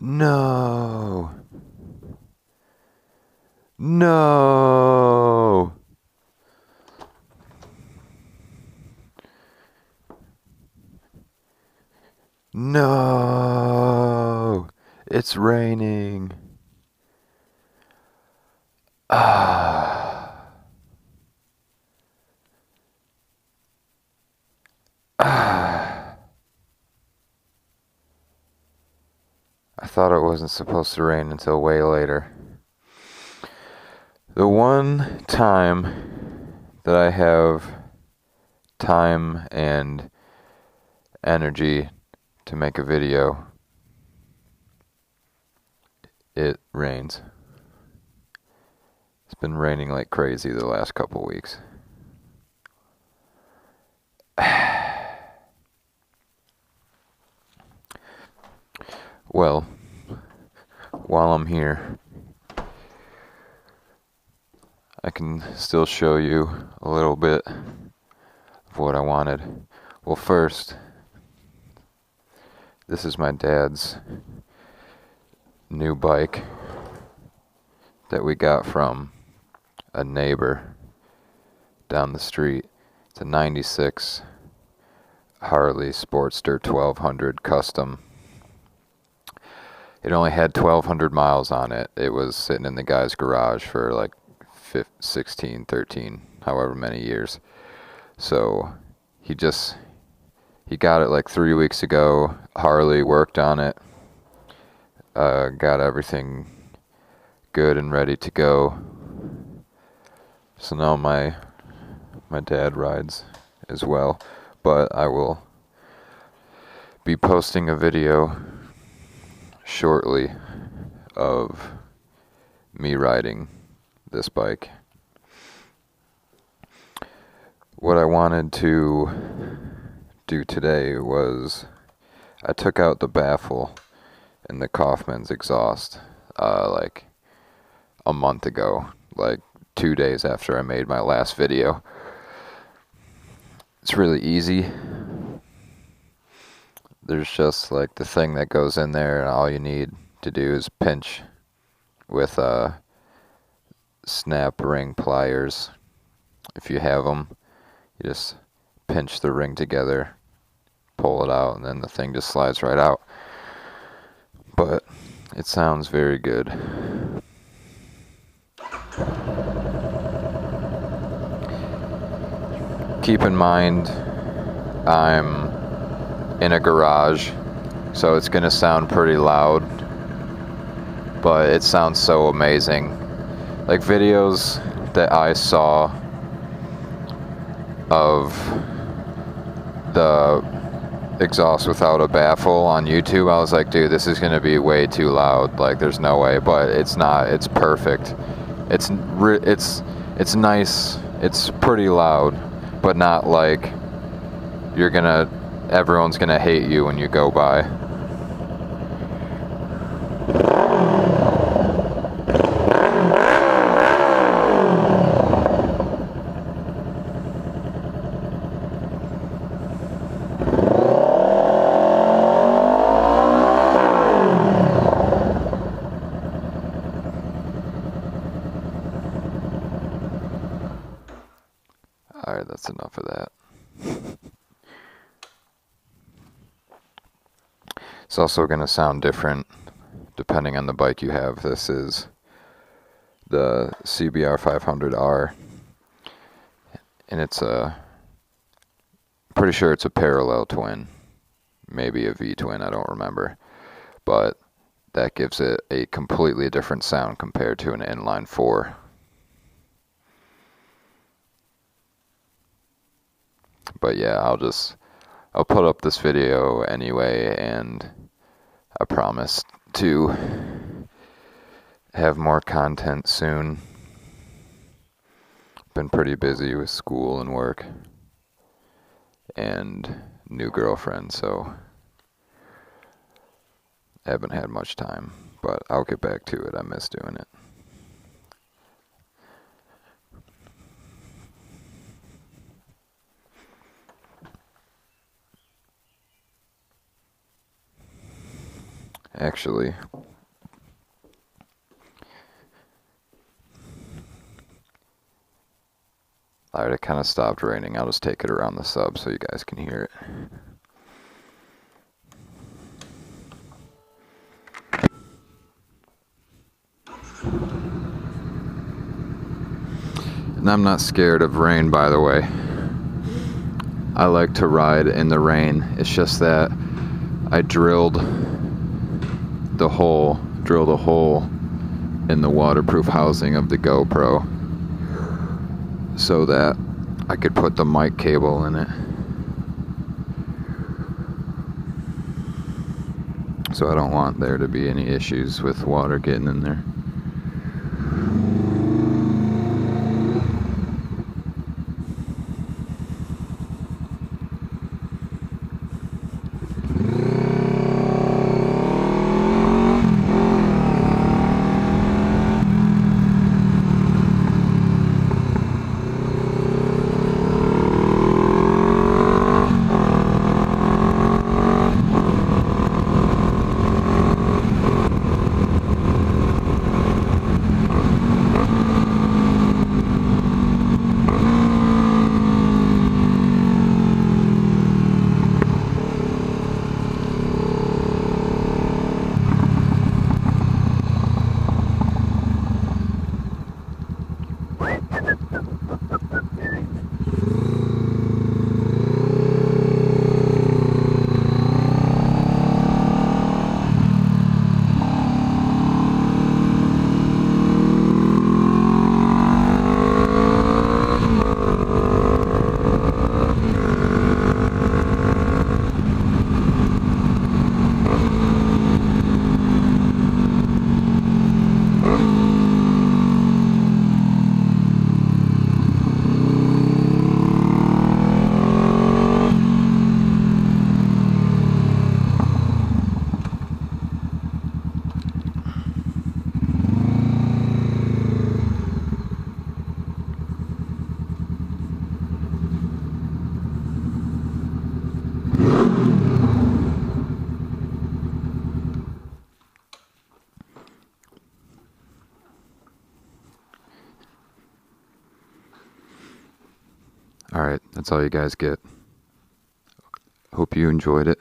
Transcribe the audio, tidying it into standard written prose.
No. No. No. It's raining. Ah. Ah. I thought it wasn't supposed to rain until way later. The one time that I have time and energy to make a video, it rains. It's been raining like crazy the last couple weeks. Well, while I'm here, I can still show you a little bit of what I wanted. Well, first, this is my dad's new bike that we got from a neighbor down the street. It's a 96 Harley Sportster 1200 custom. It only had 1,200 miles on it. It was sitting in the guy's garage for like 16, 13, however many years. So he got it like 3 weeks ago. Harley worked on it, got everything good and ready to go. So now my dad rides as well, but I will be posting a video shortly of me riding this bike. What I wanted to do today was I took out the baffle in the Coffman's exhaust like a month ago, like 2 days after I made my last video. It's really easy. There's just like the thing that goes in there, and all you need to do is pinch with snap ring pliers. If you have them, you just pinch the ring together, pull it out, and then the thing just slides right out. But it sounds very good. Keep in mind, I'm in a garage, so it's gonna sound pretty loud, but it sounds so amazing. Like videos that I saw of the exhaust without a baffle on YouTube, I was like, dude, this is gonna be way too loud. Like, there's no way. But it's not. It's perfect. It's nice. It's pretty loud, but not like everyone's gonna hate you when you go by. Alright, that's enough of that. It's also going to sound different depending on the bike you have. This is the CBR 500R, and it's pretty sure it's a parallel twin, maybe a V-twin, I don't remember, but that gives it a completely different sound compared to an inline 4. But yeah, I'll put up this video anyway, and I promise to have more content soon. Been pretty busy with school and work and new girlfriend, so haven't had much time, but I'll get back to it. I miss doing it. actually. Alright, it kind of stopped raining. I'll just take it around the sub so you guys can hear it. And I'm not scared of rain, by the way. I like to ride in the rain. It's just that I drilled a hole in the waterproof housing of the GoPro so that I could put the mic cable in it. So I don't want there to be any issues with water getting in there. Alright, that's all you guys get. Hope you enjoyed it.